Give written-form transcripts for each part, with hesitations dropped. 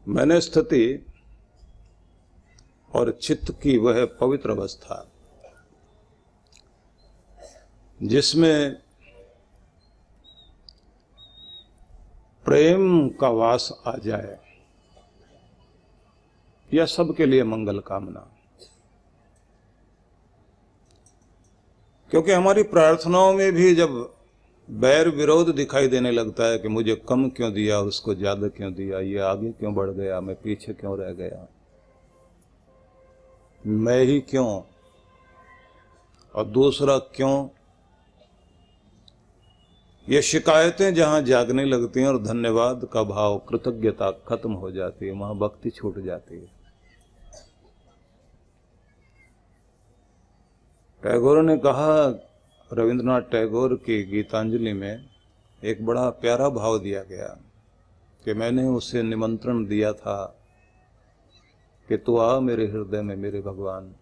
मैंने स्थिति और चित्त की वह पवित्र अवस्था जिसमें प्रेम का वास आ जाए, यह सबके लिए मंगल कामना। क्योंकि हमारी प्रार्थनाओं में भी जब बैर विरोध दिखाई देने लगता है कि मुझे कम क्यों दिया, उसको ज्यादा क्यों दिया, ये आगे क्यों बढ़ गया, मैं पीछे क्यों रह गया, मैं ही क्यों और दूसरा क्यों, ये शिकायतें जहां जागने लगती हैं और धन्यवाद का भाव, कृतज्ञता खत्म हो जाती है, वहां भक्ति छूट जाती है। टैगोर ने कहा, रविंद्रनाथ टैगोर की गीतांजलि में एक बड़ा प्यारा भाव दिया गया कि मैंने उसे निमंत्रण दिया था कि तू आ मेरे हृदय में मेरे भगवान,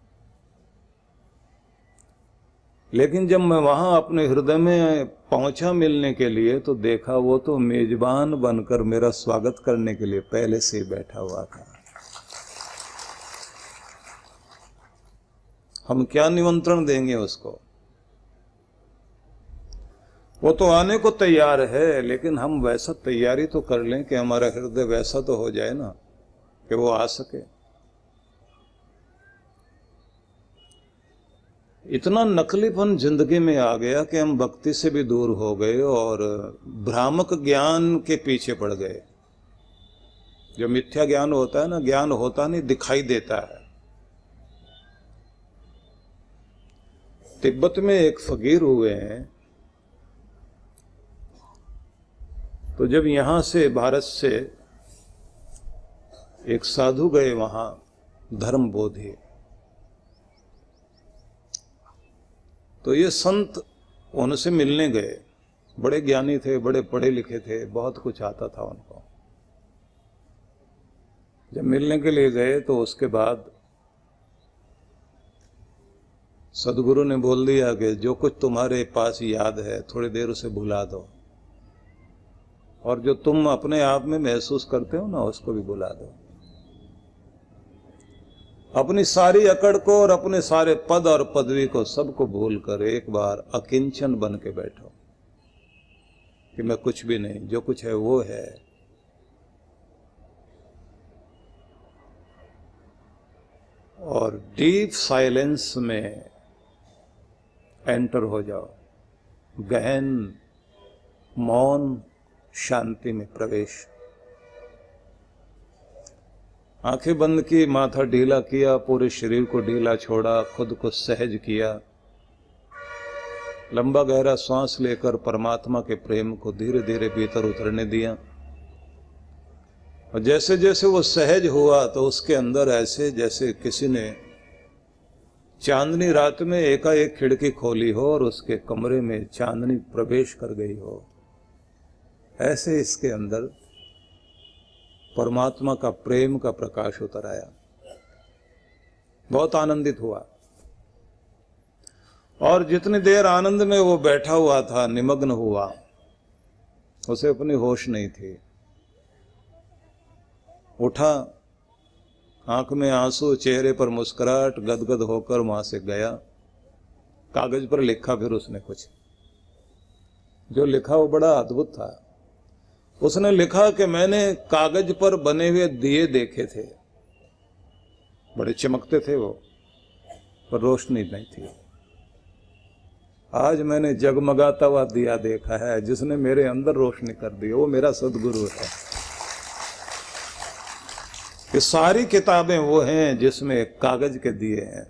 लेकिन जब मैं वहां अपने हृदय में पहुंचा मिलने के लिए तो देखा वो तो मेजबान बनकर मेरा स्वागत करने के लिए पहले से ही बैठा हुआ था। हम क्या निमंत्रण देंगे उसको, वो तो आने को तैयार है, लेकिन हम वैसा तैयारी तो कर लें कि हमारा हृदय वैसा तो हो जाए ना कि वो आ सके। इतना नकलीपन जिंदगी में आ गया कि हम भक्ति से भी दूर हो गए और भ्रामक ज्ञान के पीछे पड़ गए। जो मिथ्या ज्ञान होता है ना, ज्ञान होता नहीं, दिखाई देता है। तिब्बत में एक फकीर हुए हैं, तो जब यहां से भारत से एक साधु गए वहां, धर्म बोधि, तो ये संत उनसे मिलने गए। बड़े ज्ञानी थे, बड़े पढ़े लिखे थे, बहुत कुछ आता था उनको। जब मिलने के लिए गए तो उसके बाद सदगुरु ने बोल दिया कि जो कुछ तुम्हारे पास याद है थोड़ी देर उसे भुला दो, और जो तुम अपने आप में महसूस करते हो ना उसको भी भुला दो। अपनी सारी अकड़ को और अपने सारे पद और पदवी को सबको भूलकर एक बार अकिंचन बन के बैठो कि मैं कुछ भी नहीं, जो कुछ है वो है। और डीप साइलेंस में एंटर हो जाओ, गहन मौन शांति में प्रवेश। आंखें बंद की, माथा ढीला किया, पूरे शरीर को ढीला छोड़ा, खुद को सहज किया, लंबा गहरा श्वास लेकर परमात्मा के प्रेम को धीरे धीरे भीतर उतरने दिया। और जैसे जैसे वो सहज हुआ तो उसके अंदर ऐसे जैसे किसी ने चांदनी रात में एकाएक खिड़की खोली हो और उसके कमरे में चांदनी प्रवेश कर गई हो, ऐसे इसके अंदर परमात्मा का प्रेम का प्रकाश उतर आया। बहुत आनंदित हुआ। और जितनी देर आनंद में वो बैठा हुआ था, निमग्न हुआ, उसे अपनी होश नहीं थी। उठा, आंख में आंसू, चेहरे पर मुस्कुराहट, गदगद होकर वहां से गया। कागज पर लिखा फिर उसने कुछ, जो लिखा वो बड़ा अद्भुत था। उसने लिखा कि मैंने कागज पर बने हुए दिए देखे थे, बड़े चमकते थे वो, पर रोशनी नहीं थी। आज मैंने जगमगाता हुआ दिया देखा है, जिसने मेरे अंदर रोशनी कर दी, वो मेरा सदगुरु है। ये सारी किताबें वो हैं जिसमें कागज के दिए हैं,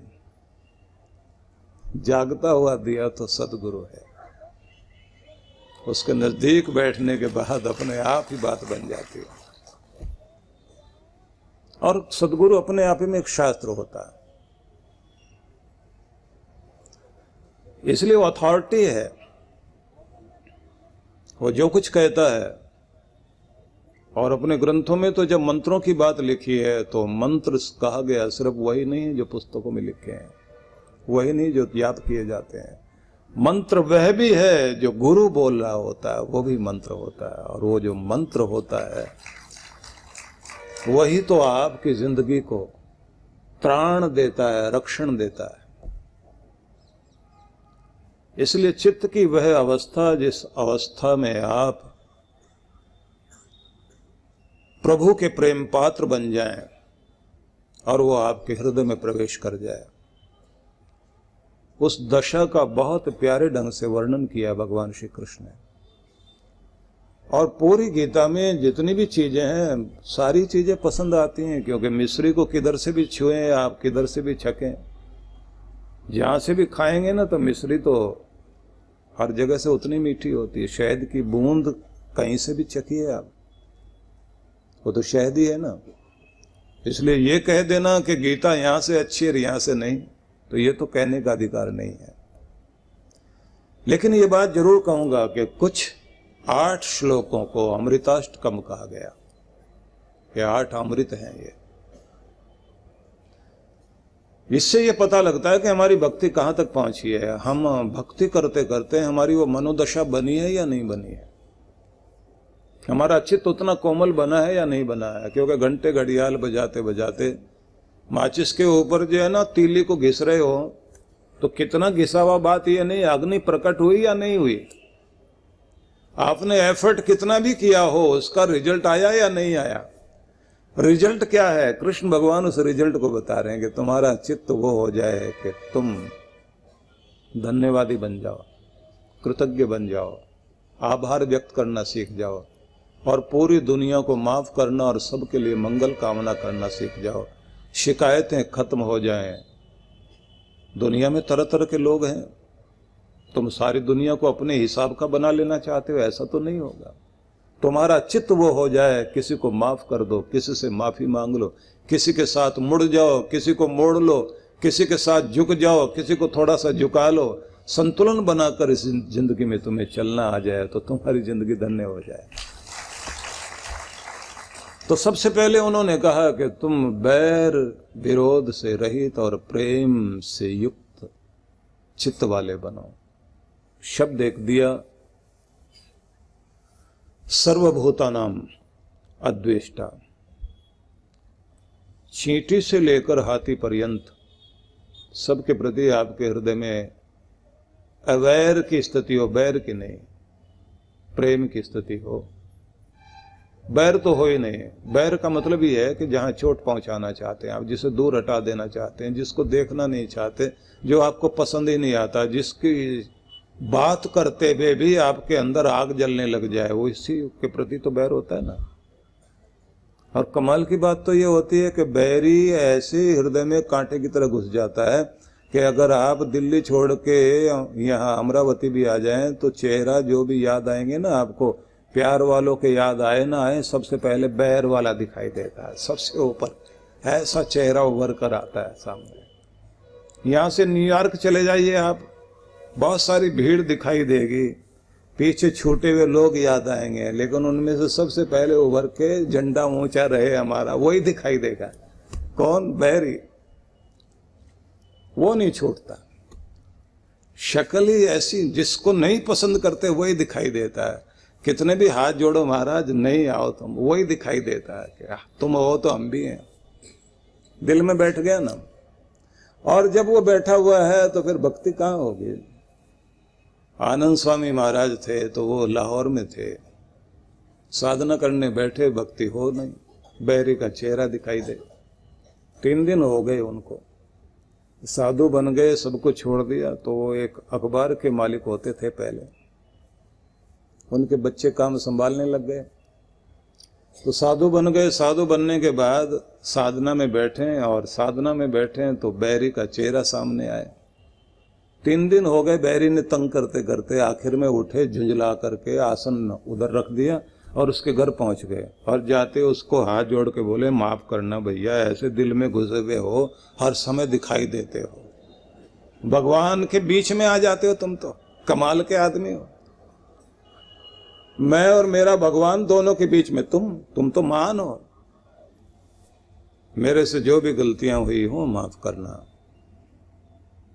जागता हुआ दिया तो सदगुरु है। उसके नजदीक बैठने के बाद अपने आप ही बात बन जाती है। और सदगुरु अपने आप ही में एक शास्त्र होता है, इसलिए वो अथॉरिटी है। वो जो कुछ कहता है, और अपने ग्रंथों में तो जब मंत्रों की बात लिखी है तो मंत्र कहा गया सिर्फ वही नहीं है जो पुस्तकों में लिखे हैं, वही नहीं जो याद किए जाते हैं। मंत्र वह भी है जो गुरु बोल रहा होता है, वो भी मंत्र होता है। और वो जो मंत्र होता है वही तो आपकी जिंदगी को त्राण देता है, रक्षण देता है। इसलिए चित्त की वह अवस्था, जिस अवस्था में आप प्रभु के प्रेम पात्र बन जाएं और वो आपके हृदय में प्रवेश कर जाए, उस दशा का बहुत प्यारे ढंग से वर्णन किया भगवान श्री कृष्ण ने। और पूरी गीता में जितनी भी चीजें हैं, सारी चीजें पसंद आती हैं, क्योंकि मिश्री को किधर से भी छुएं आप, किधर से भी छकें, जहां से भी खाएंगे ना, तो मिश्री तो हर जगह से उतनी मीठी होती है। शहद की बूंद कहीं से भी चखिए आप, वो तो शहद ही है ना। इसलिए ये कह देना कि गीता यहां से अच्छी है यहां से नहीं, तो ये तो कहने का अधिकार नहीं है। लेकिन ये बात जरूर कहूंगा कि कुछ 8 श्लोकों को अमृताष्टकम कहा गया, ये 8 अमृत हैं। ये इससे ये पता लगता है कि हमारी भक्ति कहां तक पहुंची है। हम भक्ति करते करते हमारी वो मनोदशा बनी है या नहीं बनी है, हमारा चित्त उतना कोमल बना है या नहीं बना है। क्योंकि घंटे घड़ियाल बजाते बजाते माचिस के ऊपर जो है ना तीली को घिस रहे हो, तो कितना घिसा हुआ बात ये नहीं, अग्नि प्रकट हुई या नहीं हुई। आपने एफर्ट कितना भी किया हो, उसका रिजल्ट आया या नहीं आया। रिजल्ट क्या है, कृष्ण भगवान उस रिजल्ट को बता रहे हैं कि तुम्हारा चित्त वो हो जाए कि तुम धन्यवादी बन जाओ, कृतज्ञ बन जाओ, आभार व्यक्त करना सीख जाओ, और पूरी दुनिया को माफ करना और सबके लिए मंगल कामना करना सीख जाओ। शिकायतें खत्म हो जाएं। दुनिया में तरह तरह के लोग हैं, तुम सारी दुनिया को अपने हिसाब का बना लेना चाहते हो, ऐसा तो नहीं होगा। तुम्हारा चित्त वो हो जाए, किसी को माफ कर दो, किसी से माफी मांग लो, किसी के साथ मुड़ जाओ, किसी को मोड़ लो, किसी के साथ झुक जाओ, किसी को थोड़ा सा झुका लो। संतुलन बनाकर इस जिंदगी में तुम्हें चलना आ जाए तो तुम्हारी जिंदगी धन्य हो जाए। तो सबसे पहले उन्होंने कहा कि तुम बैर विरोध से रहित और प्रेम से युक्त चित्त वाले बनो। शब्द एक दिया, सर्वभूतानाम अद्वेष्टा। चींटी से लेकर हाथी पर्यंत सबके प्रति आपके हृदय में अवैर की स्थिति हो, बैर की नहीं, प्रेम की स्थिति हो। बैर तो हो ही नहीं। बैर का मतलब ये है कि जहां चोट पहुंचाना चाहते हैं आप, जिसे दूर हटा देना चाहते हैं, जिसको देखना नहीं चाहते, जो आपको पसंद ही नहीं आता, जिसकी बात करते हुए भी आपके अंदर आग जलने लग जाए, वो इसी के प्रति तो बैर होता है ना। और कमाल की बात तो ये होती है कि बैरी ऐसे हृदय में कांटे की तरह घुस जाता है कि अगर आप दिल्ली छोड़ के यहाँ अमरावती भी आ जाएं तो चेहरा जो भी याद आएंगे ना आपको, प्यार वालों के याद आए ना आए, सबसे पहले बैर वाला दिखाई देता है। सबसे ऊपर ऐसा चेहरा उभर कर आता है सामने। यहाँ से न्यूयॉर्क चले जाइए आप, बहुत सारी भीड़ दिखाई देगी, पीछे छूटे हुए लोग याद आएंगे, लेकिन उनमें से सबसे पहले उभर के झंडा ऊंचा रहे हमारा, वही दिखाई देगा। कौन? बैरी। वो नहीं छूटता। शक्ल ही ऐसी, जिसको नहीं पसंद करते वही दिखाई देता है। कितने भी हाथ जोड़ो महाराज, नहीं आओ तुम, वही दिखाई देता है कि तुम हो तो हम भी हैं। दिल में बैठ गया ना। और जब वो बैठा हुआ है तो फिर भक्ति कहाँ होगी। आनंद स्वामी महाराज थे तो वो लाहौर में थे, साधना करने बैठे, भक्ति हो नहीं, बैरी का चेहरा दिखाई दे। 3 दिन हो गए उनको, साधु बन गए, सबको छोड़ दिया। तो वो एक अखबार के मालिक होते थे पहले, उनके बच्चे काम संभालने लग गए, तो साधु बन गए। साधु बनने के बाद साधना में बैठे, और साधना में बैठे तो बैरी का चेहरा सामने आए। 3 दिन हो गए, बैरी ने तंग करते करते आखिर में उठे, झुंझला करके आसन उधर रख दिया और उसके घर पहुंच गए। और जाते उसको हाथ जोड़ के बोले, माफ करना भैया, ऐसे दिल में घुसे हुए हो, हर समय दिखाई देते हो, भगवान के बीच में आ जाते हो, तुम तो कमाल के आदमी हो। मैं और मेरा भगवान दोनों के बीच में तुम तो महान हो। मेरे से जो भी गलतियां हुई हो माफ करना,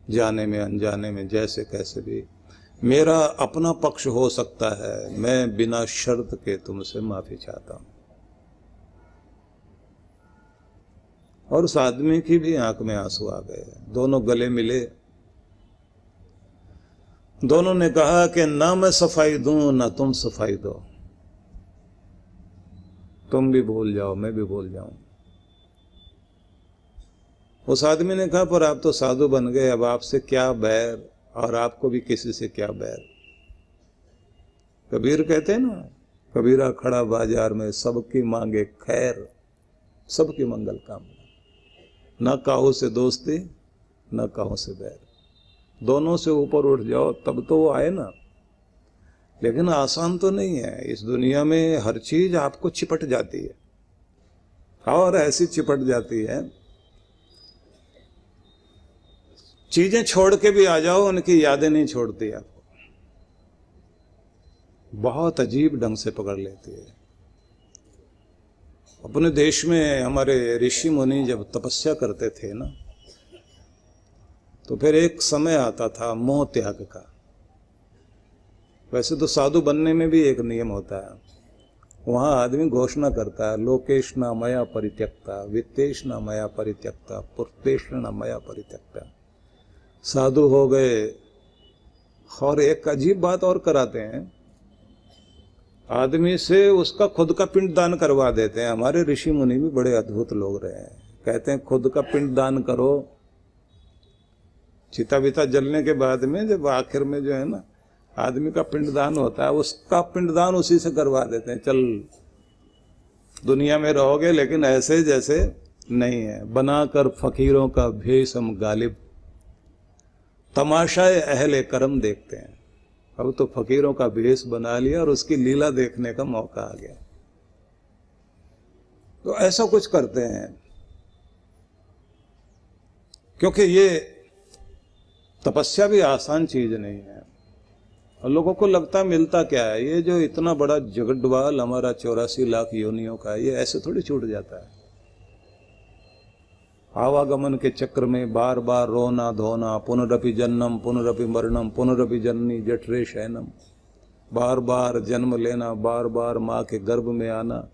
जाने में अनजाने में, जैसे कैसे भी। मेरा अपना पक्ष हो सकता है, मैं बिना शर्त के तुमसे माफी चाहता हूं। और उस आदमी की भी आंख में आंसू आ गए। दोनों गले मिले, दोनों ने कहा कि ना मैं सफाई दूं ना तुम सफाई दो, तुम भी भूल जाओ मैं भी भूल जाऊं। उस आदमी ने कहा पर आप तो साधु बन गए, अब आपसे क्या बैर, और आपको भी किसी से क्या बैर। कबीर कहते हैं ना, कबीरा खड़ा बाजार में सबकी मांगे खैर, सबकी मंगल कामना, न काहू से दोस्ती न काहू से बैर। दोनों से ऊपर उठ जाओ तब तो वो आए ना। लेकिन आसान तो नहीं है, इस दुनिया में हर चीज आपको चिपट जाती है, और ऐसी चिपट जाती है, चीजें छोड़ के भी आ जाओ उनकी यादें नहीं छोड़ती आपको, बहुत अजीब ढंग से पकड़ लेती है। अपने देश में हमारे ऋषि मुनि जब तपस्या करते थे ना, तो फिर एक समय आता था मोह त्याग का। वैसे तो साधु बनने में भी एक नियम होता है, वहां आदमी घोषणा करता है, लोकेश न मया परित्यक्ता, वित्तेश न मया परित्यक्ता, पुर्तेश न मया परित्यक्ता। साधु हो गए। और एक अजीब बात और कराते हैं, आदमी से उसका खुद का पिंड दान करवा देते हैं। हमारे ऋषि मुनि भी बड़े अद्भुत लोग रहे हैं, कहते हैं खुद का पिंड दान करो। चिता विता जलने के बाद में जब आखिर में जो है ना आदमी का पिंडदान होता है, उसका पिंडदान उसी से करवा देते हैं। चल दुनिया में रहोगे लेकिन ऐसे जैसे नहीं है। बनाकर फकीरों का भेष हम गालिब, तमाशाए अहले करम देखते हैं। अब तो फकीरों का भेष बना लिया और उसकी लीला देखने का मौका आ गया। तो ऐसा कुछ करते हैं, क्योंकि ये तपस्या भी आसान चीज नहीं है। और लोगों को लगता मिलता क्या है, ये जो इतना बड़ा जगड्वाल हमारा 84 लाख योनियों का, ये ऐसे थोड़ी छूट जाता है। आवागमन के चक्र में बार बार रोना धोना, पुनरपि जन्नम पुनरपि मरणम पुनरपि जननी जठरे शयनम, बार बार जन्म लेना, बार बार माँ के गर्भ में आना।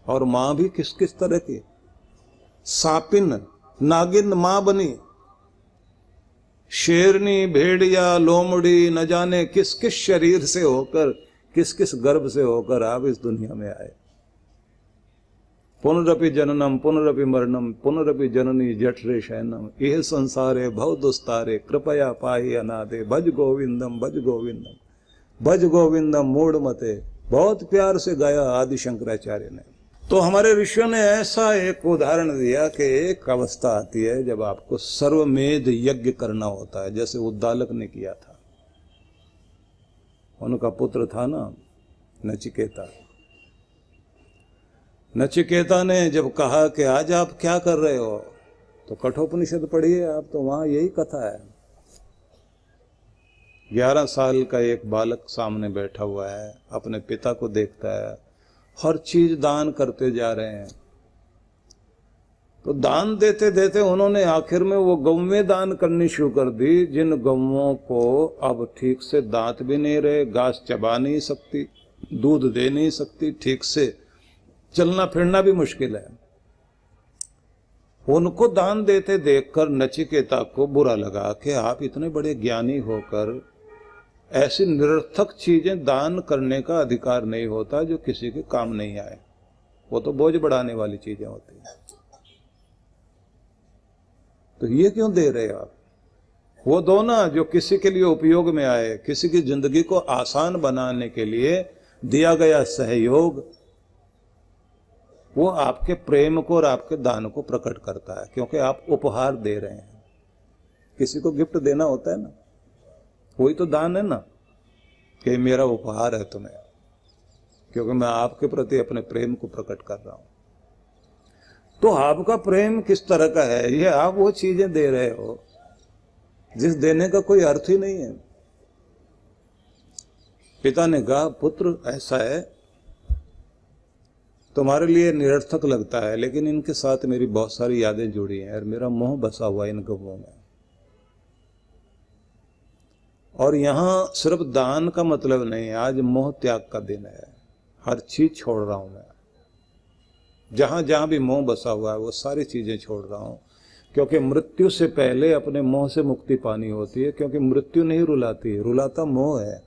और माँ भी किस किस तरह की, सापिन नागिन माँ बनी, शेरनी भेड़िया लोमड़ी, न जाने किस किस शरीर से होकर, किस किस गर्भ से होकर आप इस दुनिया में आए। पुनरपि जननम पुनरपि मरणम पुनरपि जननी जठरे शयनम, यह संसारे भव दुस्तारे, कृपया पाहि अनादे, भज गोविंदम भज गोविंदम भज गोविंदम मूढ़ मते। बहुत प्यार से गाया आदि शंकराचार्य ने। तो हमारे ऋषियों ने ऐसा एक उदाहरण दिया कि एक अवस्था आती है जब आपको सर्वमेध यज्ञ करना होता है, जैसे उद्दालक ने किया था। उनका पुत्र था ना नचिकेता। नचिकेता ने जब कहा कि आज आप क्या कर रहे हो, तो कठोपनिषद पढ़िए आप, तो वहां यही कथा है। 11 साल का एक बालक सामने बैठा हुआ है, अपने पिता को देखता है, हर चीज दान करते जा रहे हैं। तो दान देते देते उन्होंने आखिर में वो गौवें दान करनी शुरू कर दी, जिन गौवों को अब ठीक से दांत भी नहीं रहे, घास चबा नहीं सकती, दूध दे नहीं सकती, ठीक से चलना फिरना भी मुश्किल है। उनको दान देते देखकर नचिकेता को बुरा लगा कि आप इतने बड़े ज्ञानी होकर ऐसी निरर्थक चीजें दान करने का अधिकार नहीं होता जो किसी के काम नहीं आए। वो तो बोझ बढ़ाने वाली चीजें होती हैं। तो ये क्यों दे रहे हो आप? वो दो ना जो किसी के लिए उपयोग में आए, किसी की जिंदगी को आसान बनाने के लिए दिया गया सहयोग, वो आपके प्रेम को और आपके दान को प्रकट करता है, क्योंकि आप उपहार दे रहे हैं। किसी को गिफ्ट देना होता है ना, वही तो दान है ना, कि मेरा उपहार है तुम्हें, क्योंकि मैं आपके प्रति अपने प्रेम को प्रकट कर रहा हूं। तो आपका प्रेम किस तरह का है, ये आप वो चीजें दे रहे हो जिस देने का कोई अर्थ ही नहीं है। पिता ने कहा, पुत्र ऐसा है, तुम्हारे लिए निरर्थक लगता है, लेकिन इनके साथ मेरी बहुत सारी यादें जुड़ी हैं और मेरा मोह बसा हुआ है इन गवों में। और यहां सिर्फ दान का मतलब नहीं है, आज मोह त्याग का दिन है। हर चीज छोड़ रहा हूं मैं, जहां जहां भी मोह बसा हुआ है वो सारी चीजें छोड़ रहा हूं, क्योंकि मृत्यु से पहले अपने मोह से मुक्ति पानी होती है। क्योंकि मृत्यु नहीं रुलाती, रुलाता मोह है।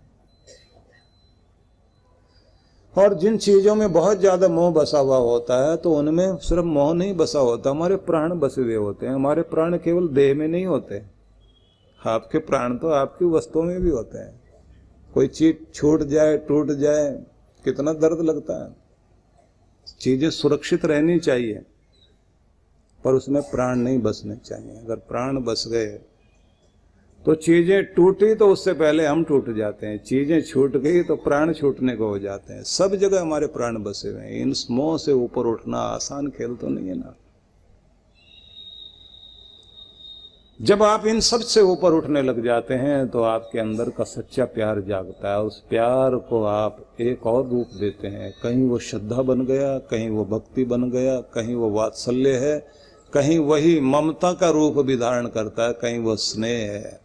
और जिन चीजों में बहुत ज्यादा मोह बसा हुआ होता है तो उनमें सिर्फ मोह नहीं बसा होता, हमारे प्राण बसे हुए होते हैं। हमारे प्राण केवल देह में नहीं होते, आपके प्राण तो आपकी वस्तुओं में भी होते हैं। कोई चीज छूट जाए, टूट जाए, कितना दर्द लगता है। चीजें सुरक्षित रहनी चाहिए, पर उसमें प्राण नहीं बसने चाहिए। अगर प्राण बस गए तो चीजें टूटी तो उससे पहले हम टूट जाते हैं, चीजें छूट गई तो प्राण छूटने को हो जाते हैं। सब जगह हमारे प्राण बसे हुए हैं। इन मोह से ऊपर उठना आसान खेल तो नहीं है ना। जब आप इन सब से ऊपर उठने लग जाते हैं तो आपके अंदर का सच्चा प्यार जागता है। उस प्यार को आप एक और रूप देते हैं। कहीं वो श्रद्धा बन गया, कहीं वो भक्ति बन गया, कहीं वो वात्सल्य है, कहीं वही ममता का रूप भी धारण करता है, कहीं वो स्नेह है।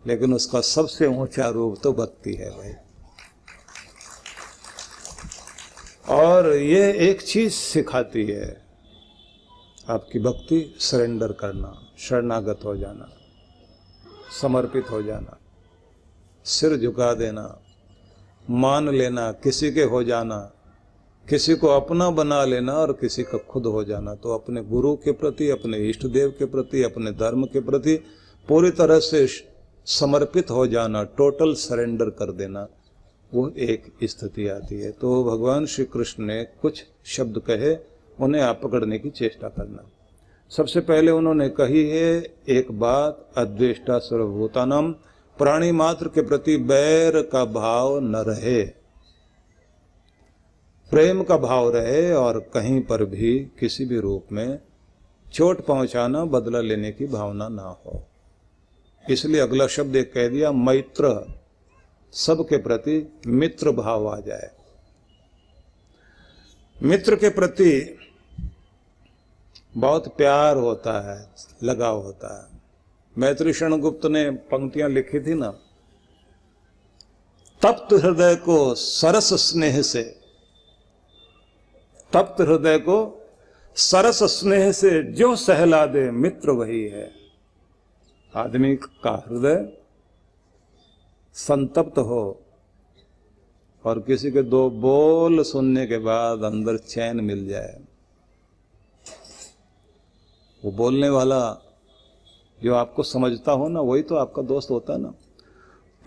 लेकिन उसका सबसे ऊंचा रूप तो भक्ति है भाई। और ये एक चीज सिखाती है, आपकी भक्ति सरेंडर करना, शरणागत हो जाना, समर्पित हो जाना, सिर झुका देना, मान लेना, किसी के हो जाना, किसी को अपना बना लेना और किसी का खुद हो जाना। तो अपने गुरु के प्रति, अपने इष्ट देव के प्रति, अपने धर्म के प्रति पूरी तरह से समर्पित हो जाना, टोटल सरेंडर कर देना, वो एक स्थिति आती है। तो भगवान श्री कृष्ण ने कुछ शब्द कहे, उन्हें आप पकड़ने की चेष्टा करना। सबसे पहले उन्होंने कही है एक बात, अद्वेष्टा सर्वभूतानाम, प्राणी मात्र के प्रति बैर का भाव न रहे, प्रेम का भाव रहे, और कहीं पर भी किसी भी रूप में चोट पहुंचाना, बदला लेने की भावना ना हो। इसलिए अगला शब्द एक कह दिया, मैत्र, सबके प्रति मित्र भाव आ जाए। मित्र के प्रति बहुत प्यार होता है, लगाव होता है। मैत्रेयी गुप्त ने पंक्तियां लिखी थी ना, तप्त हृदय को सरस स्नेह से, तप्त हृदय को सरस स्नेह से जो सहला दे मित्र वही है। आदमी का हृदय संतप्त हो और किसी के दो बोल सुनने के बाद अंदर चैन मिल जाए, वो बोलने वाला जो आपको समझता हो ना, वही तो आपका दोस्त होता है ना।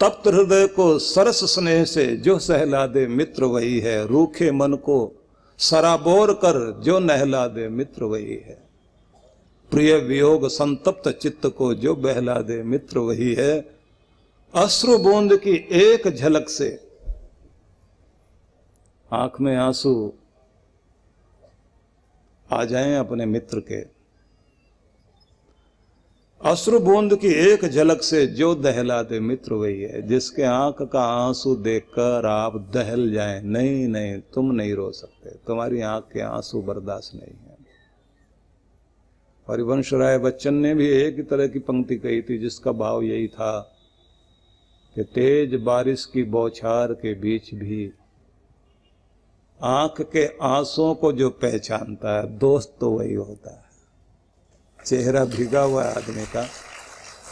तप्त हृदय को सरस स्नेह से जो सहला दे मित्र वही है, रूखे मन को सराबोर कर जो नहला दे मित्र वही है, प्रिय वियोग संतप्त चित्त को जो बहला दे मित्र वही है, अश्रु बूंद की एक झलक से, आंख में आंसू आ जाएं अपने मित्र के, अश्रु बूंद की एक झलक से जो दहला दे मित्र वही है। जिसके आंख का आंसू देखकर आप दहल जाएं, नहीं नहीं तुम नहीं रो सकते, तुम्हारी आंख के आंसू बर्दाश्त नहीं है। हरिवंश राय बच्चन ने भी एक ही तरह की पंक्ति कही थी, जिसका भाव यही था कि तेज बारिश की बौछार के बीच भी आंख के आंसुओं को जो पहचानता है, दोस्त तो वही होता है। चेहरा भीगा हुआ है आदमी का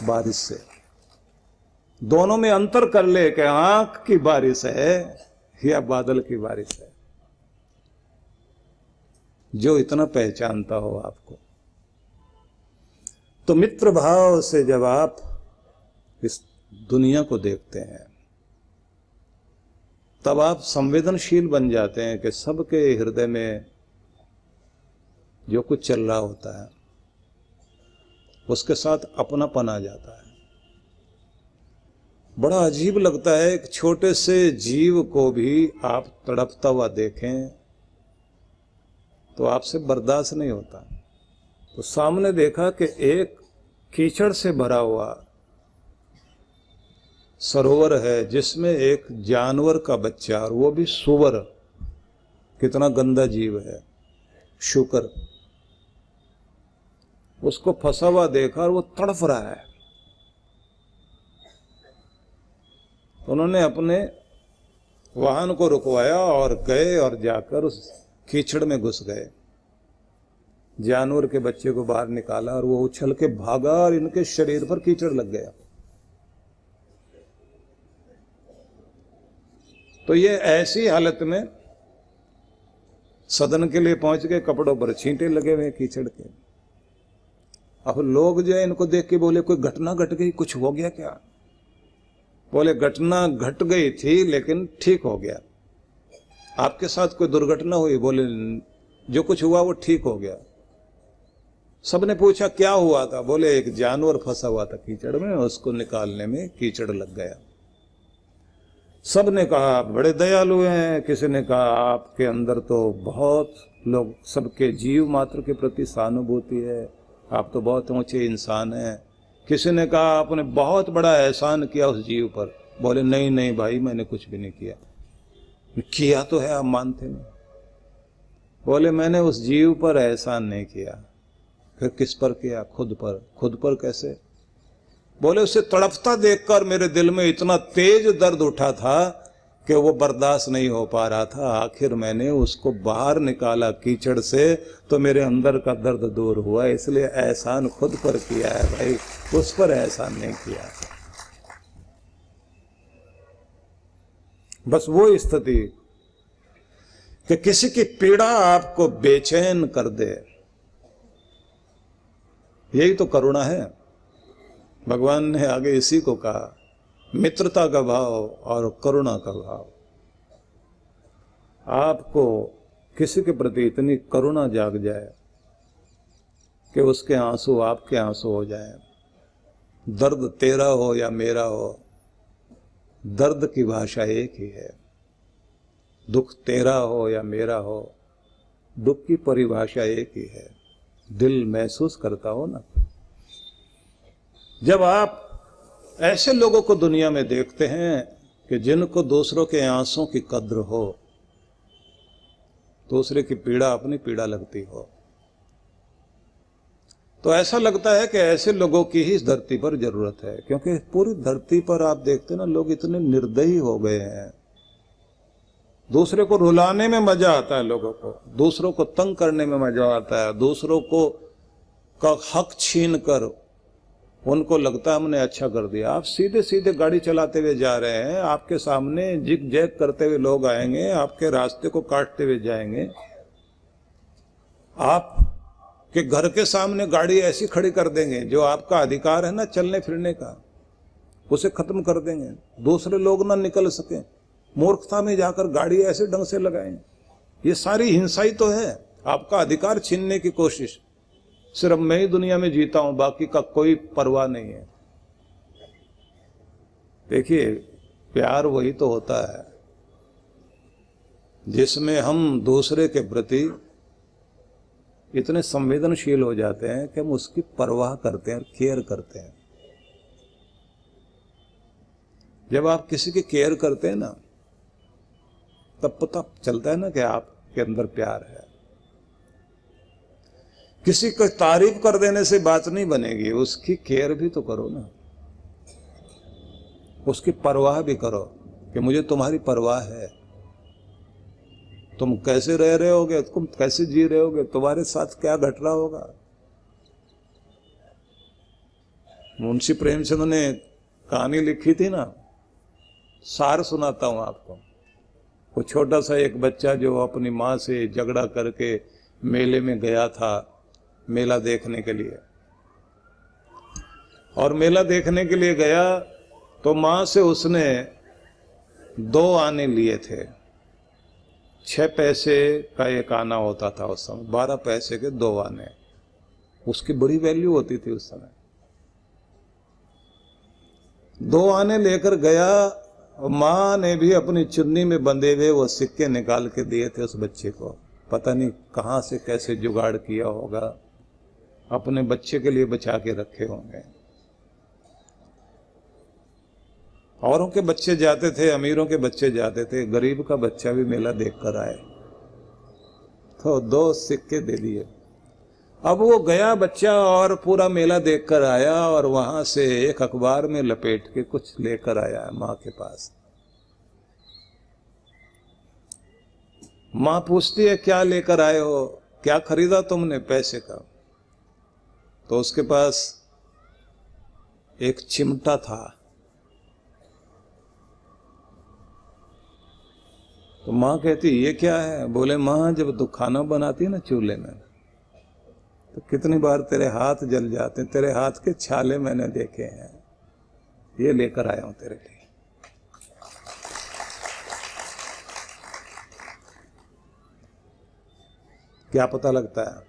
बारिश से, दोनों में अंतर कर ले कि आंख की बारिश है या बादल की बारिश है, जो इतना पहचानता हो आपको। तो मित्र भाव से जब आप इस दुनिया को देखते हैं, तब आप संवेदनशील बन जाते हैं कि सबके हृदय में जो कुछ चल रहा होता है उसके साथ अपनापन आ जाता है। बड़ा अजीब लगता है, एक छोटे से जीव को भी आप तड़पता हुआ देखें तो आपसे बर्दाश्त नहीं होता। तो सामने देखा कि एक कीचड़ से भरा हुआ सरोवर है जिसमें एक जानवर का बच्चा, और वो भी सुअर, कितना गंदा जीव है, शुकर, उसको फंसा हुआ देखा और वो तड़फ रहा है। उन्होंने अपने वाहन को रुकवाया और गए और जाकर उस कीचड़ में घुस गए। जानवर के बच्चे को बाहर निकाला और वो उछल के भागा और इनके शरीर पर कीचड़ लग गया। तो ये ऐसी हालत में सदन के लिए पहुंच गए, कपड़ों पर छींटे लगे हुए कीचड़ के। अब लोग जो है इनको देख के बोले कोई घटना घट गई, कुछ हो गया क्या? बोले घटना घट गई थी लेकिन ठीक हो गया। आपके साथ कोई दुर्घटना हुई? बोले जो कुछ हुआ वो ठीक हो गया। सबने पूछा क्या हुआ था? बोले एक जानवर फंसा हुआ था कीचड़ में, उसको निकालने में कीचड़ लग गया। सबने कहा आप बड़े दयालु हैं, किसी ने कहा आपके अंदर तो बहुत लोग सबके जीव मात्र के प्रति सहानुभूति है, आप तो बहुत ऊंचे इंसान हैं। किसी ने कहा आपने बहुत बड़ा एहसान किया उस जीव पर। बोले नहीं नहीं भाई, मैंने कुछ भी नहीं किया। किया तो है, आप मानते नहीं। बोले मैंने उस जीव पर एहसान नहीं किया। फिर किस पर किया? खुद पर। खुद पर कैसे? बोले उसे तड़पता देखकर मेरे दिल में इतना तेज दर्द उठा था कि वो बर्दाश्त नहीं हो पा रहा था। आखिर मैंने उसको बाहर निकाला कीचड़ से, तो मेरे अंदर का दर्द दूर हुआ। इसलिए एहसान खुद पर किया है भाई, उस पर एहसान नहीं किया। बस वो स्थिति कि किसी की पीड़ा आपको बेचैन कर दे, यही तो करुणा है। भगवान ने आगे इसी को कहा, मित्रता का भाव और करुणा का भाव। आपको किसी के प्रति इतनी करुणा जाग जाए कि उसके आंसू आपके आंसू हो जाएं। दर्द तेरा हो या मेरा हो, दर्द की भाषा एक ही है। दुख तेरा हो या मेरा हो, दुख की परिभाषा एक ही है। दिल महसूस करता हो ना। जब आप ऐसे लोगों को दुनिया में देखते हैं कि जिनको दूसरों के आंसू की कद्र हो, दूसरे की पीड़ा अपनी पीड़ा लगती हो, तो ऐसा लगता है कि ऐसे लोगों की ही इस धरती पर जरूरत है। क्योंकि पूरी धरती पर आप देखते ना, लोग इतने निर्दयी हो गए हैं। दूसरे को रुलाने में मजा आता है लोगों को, दूसरों को तंग करने में मजा आता है, दूसरों को का हक छीन कर उनको लगता है हमने अच्छा कर दिया। आप सीधे सीधे गाड़ी चलाते हुए जा रहे हैं, आपके सामने जिग जैग करते हुए लोग आएंगे, आपके रास्ते को काटते हुए जाएंगे। आप के घर के सामने गाड़ी ऐसी खड़ी कर देंगे, जो आपका अधिकार है ना चलने फिरने का, उसे खत्म कर देंगे, दूसरे लोग ना निकल सके। मूर्खता में जाकर गाड़ी ऐसे ढंग से लगाएं। ये सारी हिंसा ही तो है, आपका अधिकार छीनने की कोशिश। सिर्फ मैं ही दुनिया में जीता हूं, बाकी का कोई परवाह नहीं है। देखिए, प्यार वही तो होता है जिसमें हम दूसरे के प्रति इतने संवेदनशील हो जाते हैं कि हम उसकी परवाह करते हैं और केयर करते हैं। जब आप किसी की केयर करते हैं ना, तब पता चलता है ना कि आपके अंदर प्यार है। किसी को तारीफ कर देने से बात नहीं बनेगी, उसकी केयर भी तो करो ना, उसकी परवाह भी करो कि मुझे तुम्हारी परवाह है। तुम कैसे रह रहे होगे, तुम कैसे जी रहे होगे, तुम्हारे साथ क्या घट रहा होगा। मुंशी प्रेमचंद ने कहानी लिखी थी ना, सार सुनाता हूं आपको। वो छोटा सा एक बच्चा जो अपनी माँ से झगड़ा करके मेले में गया था, मेला देखने के लिए। और मेला देखने के लिए गया तो माँ से उसने 2 आने लिए थे। 6 पैसे का एक आना होता था उस समय, 12 पैसे के 2 आने। उसकी बड़ी वैल्यू होती थी उस समय। 2 आने लेकर गया, माँ ने भी अपनी चुन्नी में बंधे हुए वो सिक्के निकाल के दिए थे उस बच्चे को। पता नहीं कहाँ से कैसे जुगाड़ किया होगा, अपने बच्चे के लिए बचा के रखे होंगे। औरों के बच्चे जाते थे, अमीरों के बच्चे जाते थे, गरीब का बच्चा भी मेला देख कर आए तो 2 सिक्के दे दिए। अब वो गया बच्चा और पूरा मेला देख कर आया और वहां से एक अखबार में लपेट के कुछ लेकर आया माँ के पास। माँ पूछती है क्या लेकर आए हो, क्या खरीदा तुमने पैसे का। तो उसके पास एक चिमटा था। तो माँ कहती ये क्या है। बोले माँ जब तू खाना बनाती है ना चूल्हे में, तो कितनी बार तेरे हाथ जल जाते हैं, तेरे हाथ के छाले मैंने देखे हैं, ये लेकर आया हूं तेरे लिए। क्या पता लगता है?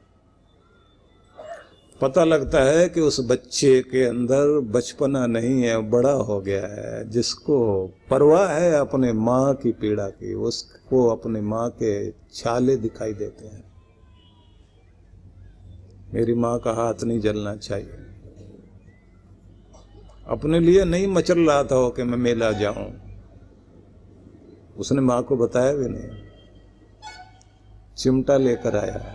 पता लगता है कि उस बच्चे के अंदर बचपना नहीं है, बड़ा हो गया है। जिसको परवाह है अपने माँ की पीड़ा की, उसको अपनी माँ के छाले दिखाई देते हैं। मेरी माँ का हाथ नहीं जलना चाहिए। अपने लिए नहीं मचल रहा था हो कि मैं मेला जाऊं, उसने माँ को बताया भी नहीं, चिमटा लेकर आया,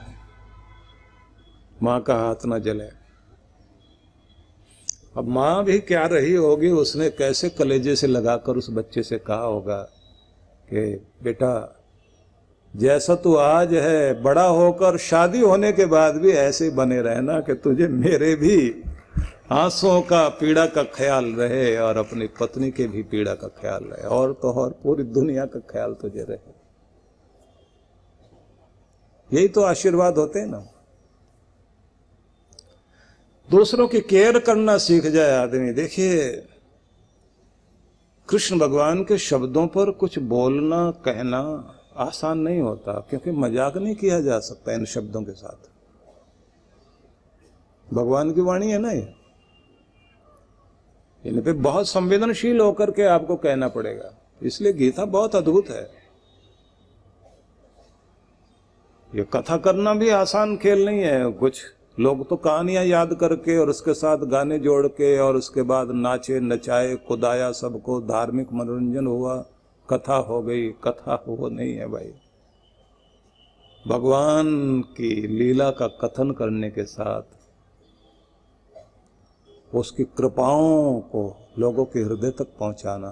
माँ का हाथ ना जले। अब माँ भी क्या रही होगी, उसने कैसे कलेजे से लगाकर उस बच्चे से कहा होगा कि बेटा जैसा तू आज है, बड़ा होकर शादी होने के बाद भी ऐसे बने रहना कि तुझे मेरे भी आंसुओं का, पीड़ा का ख्याल रहे और अपनी पत्नी के भी पीड़ा का ख्याल रहे, और तो और पूरी दुनिया का ख्याल तुझे रहे। यही तो आशीर्वाद होते हैं ना। दूसरों की केयर करना सीख जाए आदमी। देखिए कृष्ण भगवान के शब्दों पर कुछ बोलना कहना आसान नहीं होता, क्योंकि मजाक नहीं किया जा सकता इन शब्दों के साथ। भगवान की वाणी है ना ये, इन पे बहुत संवेदनशील होकर के आपको कहना पड़ेगा। इसलिए गीता बहुत अद्भुत है। ये कथा करना भी आसान खेल नहीं है। कुछ लोग तो कहानियां याद करके और उसके साथ गाने जोड़ के और उसके बाद नाचे नचाए कुदाया, सबको धार्मिक मनोरंजन हुआ, कथा हो गई। कथा वो नहीं है भाई। भगवान की लीला का कथन करने के साथ उसकी कृपाओं को लोगों के हृदय तक पहुंचाना,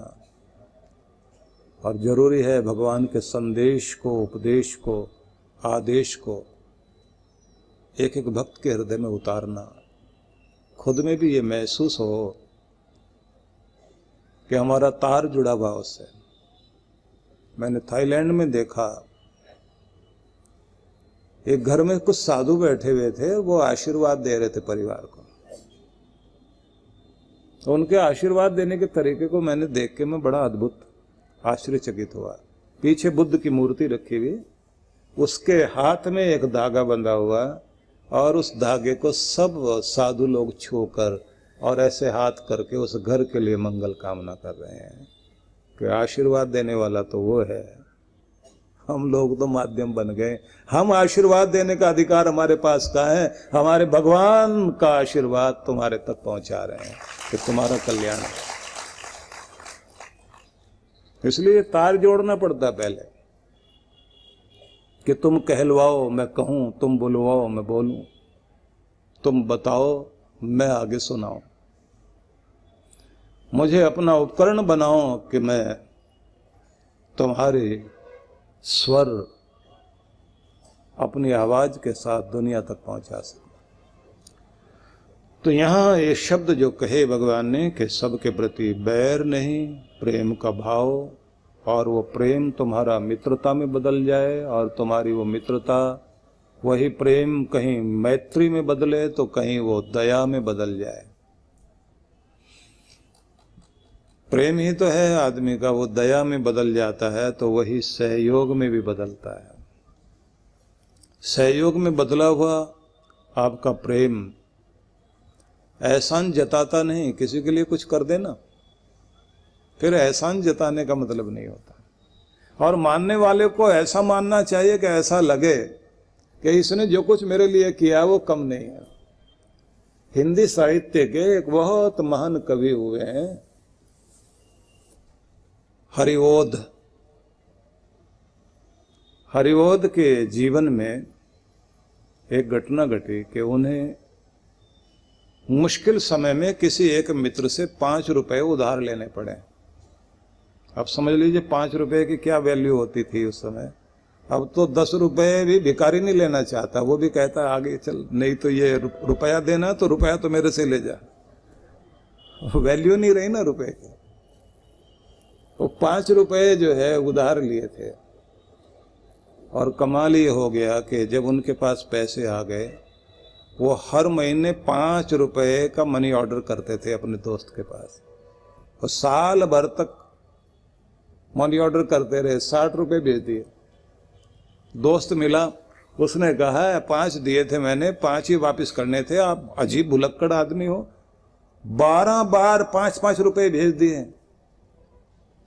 और जरूरी है भगवान के संदेश को, उपदेश को, आदेश को एक एक भक्त के हृदय में उतारना। खुद में भी ये महसूस हो कि हमारा तार जुड़ा हुआ उससे। मैंने थाईलैंड में देखा, एक घर में कुछ साधु बैठे हुए थे, वो आशीर्वाद दे रहे थे परिवार को। तो उनके आशीर्वाद देने के तरीके को मैंने देख के मैं बड़ा अद्भुत आश्चर्यचकित हुआ। पीछे बुद्ध की मूर्ति रखी हुई, उसके हाथ में एक धागा बंधा हुआ, और उस धागे को सब साधु लोग छूकर और ऐसे हाथ करके उस घर के लिए मंगल कामना कर रहे हैं कि आशीर्वाद देने वाला तो वो है, हम लोग तो माध्यम बन गए। हम आशीर्वाद देने का अधिकार हमारे पास कहाँ है? हमारे भगवान का आशीर्वाद तुम्हारे तक पहुंचा रहे हैं कि तुम्हारा कल्याण है। इसलिए तार जोड़ना पड़ता पहले कि तुम कहलवाओ मैं कहूं, तुम बुलवाओ मैं बोलूं, तुम बताओ मैं आगे सुनाऊं। मुझे अपना उपकरण बनाओ कि मैं तुम्हारे स्वर अपनी आवाज के साथ दुनिया तक पहुंचा सकूं। तो यहां ये शब्द जो कहे भगवान ने कि सबके प्रति बैर नहीं, प्रेम का भाव, और वो प्रेम तुम्हारा मित्रता में बदल जाए, और तुम्हारी वो मित्रता, वही प्रेम कहीं मैत्री में बदले तो कहीं वो दया में बदल जाए। प्रेम ही तो है आदमी का, वो दया में बदल जाता है तो वही सहयोग में भी बदलता है। सहयोग में बदला हुआ आपका प्रेम एहसान जताता नहीं। किसी के लिए कुछ कर देना फिर एहसान जताने का मतलब नहीं होता। और मानने वाले को ऐसा मानना चाहिए कि ऐसा लगे कि इसने जो कुछ मेरे लिए किया वो कम नहीं है। हिंदी साहित्य के एक बहुत महान कवि हुए हैं हरिओध। हरिओध के जीवन में एक घटना घटी कि उन्हें मुश्किल समय में किसी एक मित्र से 5 रुपए उधार लेने पड़े। अब समझ लीजिए 5 रुपए की क्या वैल्यू होती थी उस समय। अब तो 10 रुपए भी भिखारी नहीं लेना चाहता, वो भी कहता आगे चल, नहीं तो ये रुपया देना तो रुपया तो मेरे से ले जा। वैल्यू नहीं रही ना रुपए की। वो 5 रुपए जो है उधार लिए थे, और कमाल ये हो गया कि जब उनके पास पैसे आ गए, वो हर महीने 5 रुपए का मनी ऑर्डर करते थे अपने दोस्त के पास, और साल भर तक मनी ऑर्डर करते रहे। 60 रुपए भेज दिए। दोस्त मिला, उसने कहा 5 दिए थे मैंने, 5 ही वापस करने थे, आप अजीब भुलक्कड़ आदमी हो, 12 बार 5-5 रुपए भेज दिए,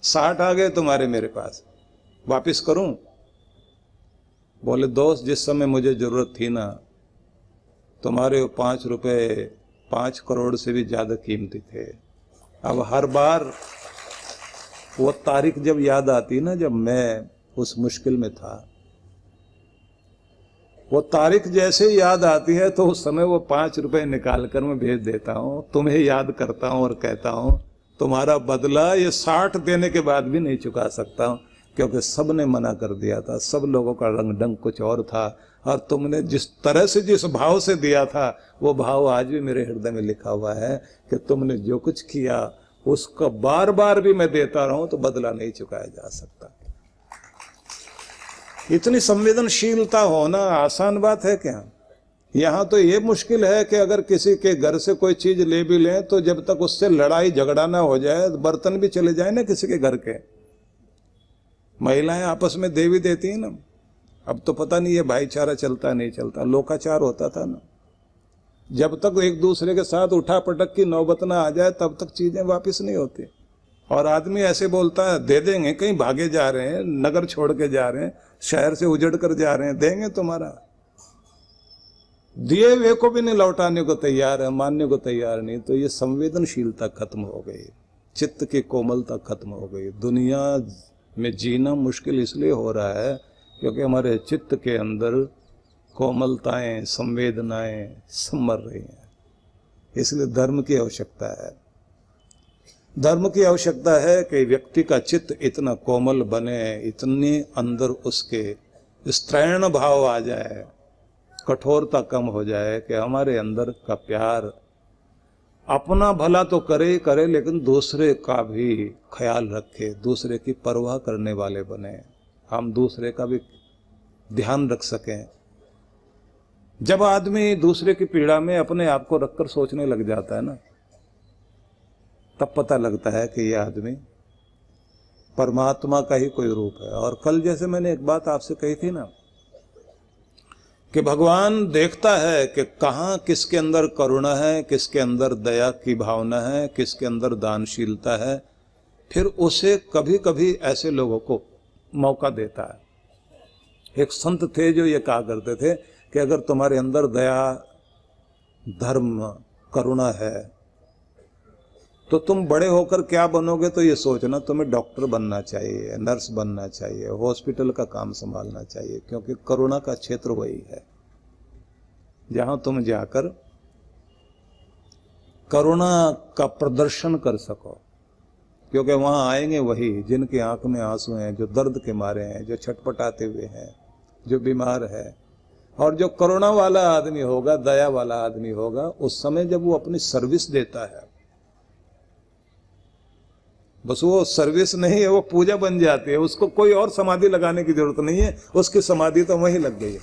60 आ गए तुम्हारे मेरे पास, वापस करूं? बोले दोस्त, जिस समय मुझे जरूरत थी ना, तुम्हारे वो 5 रुपए 5 करोड़ से भी ज्यादा कीमती थे। अब हर बार वो तारीख जब याद आती ना, जब मैं उस मुश्किल में था, वो तारीख जैसे याद आती है तो उस समय वो 5 रुपए निकाल कर मैं भेज देता हूं, तुम्हें याद करता हूं और कहता हूं तुम्हारा बदला ये 60 देने के बाद भी नहीं चुका सकता हूं, क्योंकि सब ने मना कर दिया था, सब लोगों का रंग ढंग कुछ और था, और तुमने जिस तरह से जिस भाव से दिया था वो भाव आज भी मेरे हृदय में लिखा हुआ है कि तुमने जो कुछ किया उसका बार बार भी मैं देता रहूं तो बदला नहीं चुकाया जा सकता। इतनी संवेदनशीलता होना आसान बात है क्या? यहाँ तो ये मुश्किल है कि अगर किसी के घर से कोई चीज ले भी लें तो जब तक उससे लड़ाई झगड़ा ना हो जाए, बर्तन भी चले जाए ना किसी के घर के, महिलाएं आपस में दे भी देती हैं ना। अब तो पता नहीं ये भाईचारा चलता नहीं चलता, लोकाचार होता था ना। जब तक एक दूसरे के साथ उठा पटक की नौबत ना आ जाए तब तक चीजें वापस नहीं होती। और आदमी ऐसे बोलता है दे देंगे, कहीं भागे जा रहे हैं, नगर छोड़ के जा रहे हैं, शहर से उजड़ कर जा रहे हैं, देंगे तुम्हारा। दिए हुए को भी नहीं लौटाने को तैयार है, मानने को तैयार नहीं। तो ये संवेदनशीलता खत्म हो गई, चित्त की कोमलता खत्म हो गई। दुनिया में जीना मुश्किल इसलिए हो रहा है क्योंकि हमारे चित्त के अंदर कोमलताएं, संवेदनाएं सब मर रही हैं। इसलिए धर्म की आवश्यकता है। धर्म की आवश्यकता है कि व्यक्ति का चित्त इतना कोमल बने, इतने अंदर उसके स्त्रैण भाव आ जाए, कठोरता कम हो जाए, कि हमारे अंदर का प्यार अपना भला तो करे करे लेकिन दूसरे का भी ख्याल रखे, दूसरे की परवाह करने वाले बने, हम दूसरे का भी ध्यान रख सकें। जब आदमी दूसरे की पीड़ा में अपने आप को रखकर सोचने लग जाता है ना, तब पता लगता है कि यह आदमी परमात्मा का ही कोई रूप है। और कल जैसे मैंने एक बात आपसे कही थी ना कि भगवान देखता है कि कहाँ किसके अंदर करुणा है, किसके अंदर दया की भावना है, किसके अंदर दानशीलता है, फिर उसे कभी कभी ऐसे लोगों को मौका देता है। एक संत थे जो ये कहा करते थे कि अगर तुम्हारे अंदर दया, धर्म, करुणा है तो तुम बड़े होकर क्या बनोगे, तो ये सोचना तुम्हें डॉक्टर बनना चाहिए, नर्स बनना चाहिए, हॉस्पिटल का काम संभालना चाहिए, क्योंकि करुणा का क्षेत्र वही है जहां तुम जाकर करुणा का प्रदर्शन कर सको। क्योंकि वहां आएंगे वही जिनकी आंख में आंसू हैं, जो दर्द के मारे हैं, जो छटपटाते हुए हैं, जो बीमार है। और जो करुणा वाला आदमी होगा, दया वाला आदमी होगा, उस समय जब वो अपनी सर्विस देता है, बस वो सर्विस नहीं है, वो पूजा बन जाती है। उसको कोई और समाधि लगाने की जरूरत नहीं है, उसकी समाधि तो वहीं लग गई है।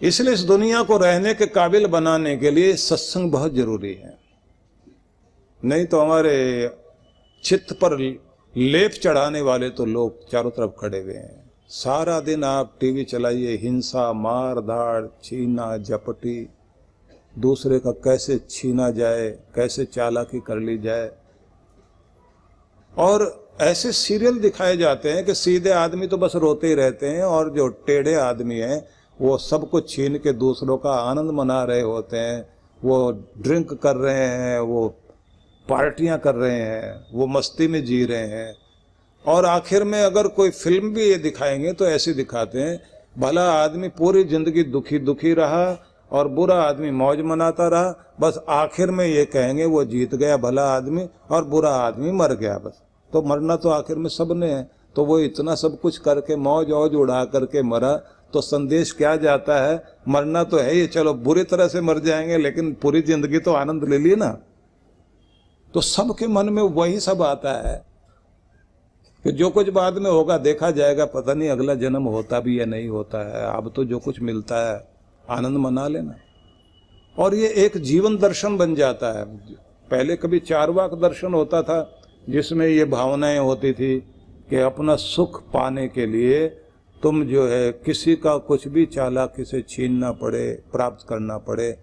इसलिए इस दुनिया को रहने के काबिल बनाने के लिए सत्संग बहुत जरूरी है। नहीं तो हमारे चित्त पर लेप चढ़ाने वाले तो लोग चारों तरफ खड़े हुए हैं। सारा दिन आप टीवी चलाइए, हिंसा, मार धाड़, छीना झपटी, दूसरे का कैसे छीना जाए, कैसे चालाकी कर ली जाए। और ऐसे सीरियल दिखाए जाते हैं कि सीधे आदमी तो बस रोते ही रहते हैं, और जो टेढ़े आदमी हैं वो सब कुछ छीन के दूसरों का आनंद मना रहे होते हैं। वो ड्रिंक कर रहे हैं, वो पार्टियां कर रहे हैं, वो मस्ती में जी रहे हैं। और आखिर में अगर कोई फिल्म भी ये दिखाएंगे तो ऐसे दिखाते हैं, भला आदमी पूरी जिंदगी दुखी दुखी रहा और बुरा आदमी मौज मनाता रहा, बस आखिर में ये कहेंगे वो जीत गया भला आदमी और बुरा आदमी मर गया। बस तो मरना तो आखिर में सबने है, तो वो इतना सब कुछ करके मौज औज उड़ा करके मरा, तो संदेश क्या जाता है? मरना तो है ही, चलो बुरी तरह से मर जाएंगे लेकिन पूरी जिंदगी तो आनंद ले लिए ना। तो सबके मन में वही सब आता है कि जो कुछ बाद में होगा देखा जाएगा, पता नहीं अगला जन्म होता भी या नहीं होता है, अब तो जो कुछ मिलता है आनंद मना लेना। और ये एक जीवन दर्शन बन जाता है। पहले कभी चारवाक दर्शन होता था जिसमें ये भावनाएं होती थी कि अपना सुख पाने के लिए तुम जो है किसी का कुछ भी चालाकी से छीनना पड़े, प्राप्त करना पड़े।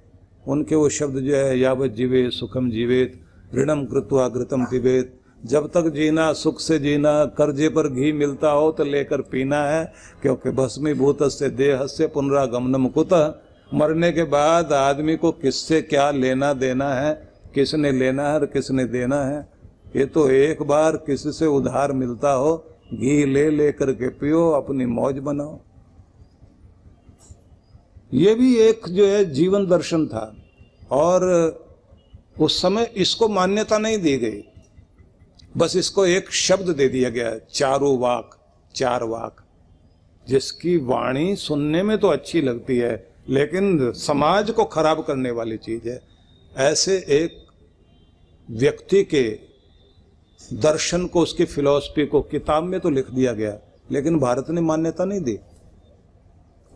उनके वो शब्द जो है यावत जीवे सुखम जीवेत ऋणम कृत्वा घृतम पिबेत, जब तक जीना सुख से जीना, कर्जे पर घी मिलता हो तो लेकर पीना है, क्योंकि भस्मीभूत से देह से पुनरागमनम कुतः, मरने के बाद आदमी को किससे क्या लेना देना है, किसने लेना है और किसने देना है। ये तो एक बार किसी से उधार मिलता हो, घी ले ले करके पियो, अपनी मौज बनाओ। ये भी एक जो है जीवन दर्शन था। और उस समय इसको मान्यता नहीं दी गई, बस इसको एक शब्द दे दिया गया, चारों वाक, चार वाक, जिसकी वाणी सुनने में तो अच्छी लगती है लेकिन समाज को खराब करने वाली चीज है। ऐसे एक व्यक्ति के दर्शन को, उसकी फिलॉसफी को किताब में तो लिख दिया गया, लेकिन भारत ने मान्यता नहीं दी,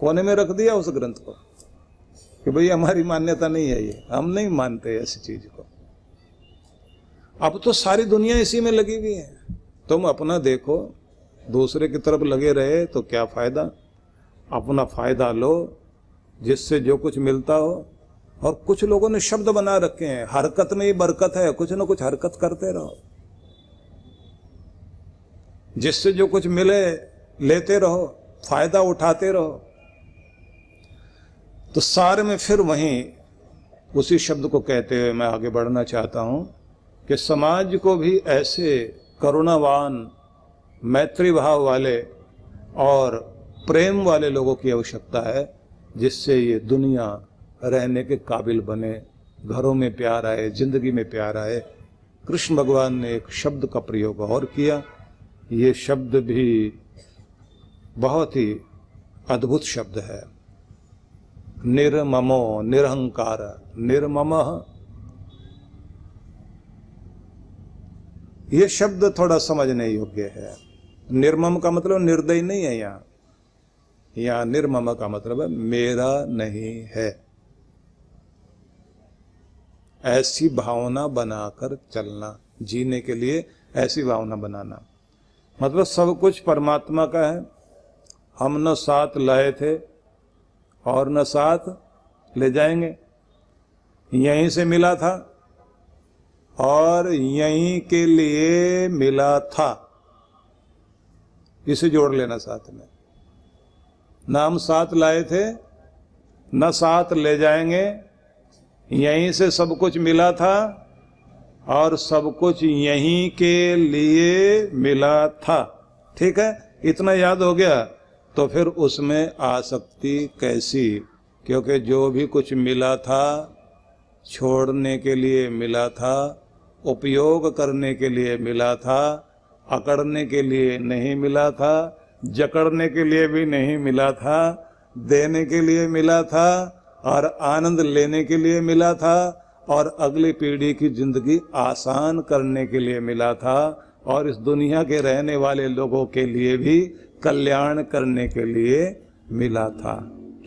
कोने में रख दिया उस ग्रंथ को कि भाई हमारी मान्यता नहीं है, ये हम नहीं मानते ऐसी चीज को। अब तो सारी दुनिया इसी में लगी हुई है। तुम अपना देखो, दूसरे की तरफ लगे रहे तो क्या फायदा, अपना फायदा लो जिससे जो कुछ मिलता हो। और कुछ लोगों ने शब्द बना रखे हैं, हरकत में ही बरकत है, कुछ ना कुछ हरकत करते रहो, जिससे जो कुछ मिले लेते रहो, फायदा उठाते रहो। तो सार में फिर वहीं उसी शब्द को कहते हुए मैं आगे बढ़ना चाहता हूं कि समाज को भी ऐसे करुणावान, मैत्री भाव वाले और प्रेम वाले लोगों की आवश्यकता है, जिससे ये दुनिया रहने के काबिल बने, घरों में प्यार आए, जिंदगी में प्यार आए। कृष्ण भगवान ने एक शब्द का प्रयोग और किया, ये शब्द भी बहुत ही अद्भुत शब्द है, निर्ममो निरहंकार। निर्ममः, ये शब्द थोड़ा समझने योग्य है। निर्मम का मतलब निर्दयी नहीं है, यहाँ निर्मम का मतलब है मेरा नहीं है। ऐसी भावना बनाकर चलना, जीने के लिए ऐसी भावना बनाना, मतलब सब कुछ परमात्मा का है। हम न साथ लाए थे और न साथ ले जाएंगे, यहीं से मिला था और यहीं के लिए मिला था, इसे जोड़ लेना साथ में। ना हम साथ लाए थे, न साथ ले जाएंगे, यहीं से सब कुछ मिला था और सब कुछ यहीं के लिए मिला था। ठीक है, इतना याद हो गया तो फिर उसमें आसक्ति कैसी, क्योंकि जो भी कुछ मिला था छोड़ने के लिए मिला था, उपयोग करने के लिए मिला था, अकड़ने के लिए नहीं मिला था, जकड़ने के लिए भी नहीं मिला था, देने के लिए मिला था और आनंद लेने के लिए मिला था और अगली पीढ़ी की जिंदगी आसान करने के लिए मिला था और इस दुनिया के रहने वाले लोगों के लिए भी कल्याण करने के लिए मिला था।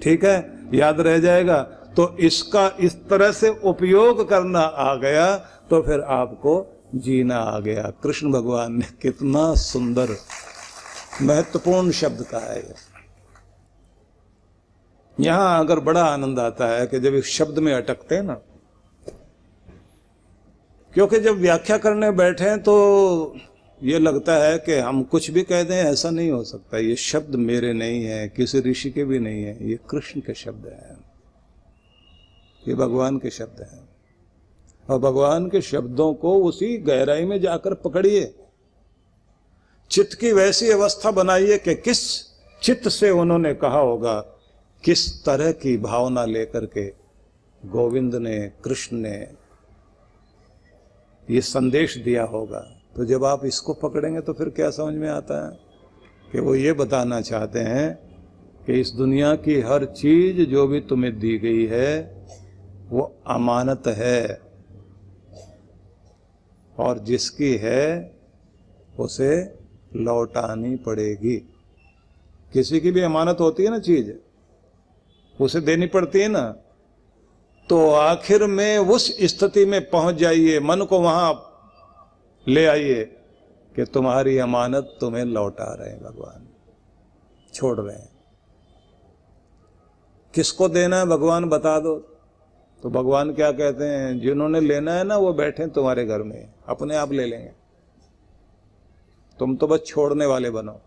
ठीक है, याद रह जाएगा। तो इसका इस तरह से उपयोग करना आ गया तो फिर आपको जीना आ गया। कृष्ण भगवान ने कितना सुंदर महत्वपूर्ण शब्द कहा है। यहां अगर बड़ा आनंद आता है कि जब इस शब्द में अटकते हैं ना, क्योंकि जब व्याख्या करने बैठे तो ये लगता है कि हम कुछ भी कह दें, ऐसा नहीं हो सकता। ये शब्द मेरे नहीं है, किसी ऋषि के भी नहीं है, ये कृष्ण के शब्द हैं, ये भगवान के शब्द हैं। और भगवान के शब्दों को उसी गहराई में जाकर पकड़िए, चित्त की वैसी अवस्था बनाइए कि किस चित्त से उन्होंने कहा होगा, किस तरह की भावना लेकर के गोविंद ने, कृष्ण ने ये संदेश दिया होगा। तो जब आप इसको पकड़ेंगे तो फिर क्या समझ में आता है कि वो ये बताना चाहते हैं कि इस दुनिया की हर चीज जो भी तुम्हें दी गई है वो अमानत है, और जिसकी है उसे लौटानी पड़ेगी। किसी की भी अमानत होती है ना चीज, उसे देनी पड़ती है ना। तो आखिर में उस स्थिति में पहुंच जाइए, मन को वहां ले आइए कि तुम्हारी अमानत तुम्हें लौटा रहे हैं भगवान, छोड़ रहे हैं। किसको देना है भगवान बता दो। तो भगवान क्या कहते हैं, जिन्होंने लेना है ना वो बैठे तुम्हारे घर में, अपने आप ले लेंगे, तुम तो बस छोड़ने वाले बनो।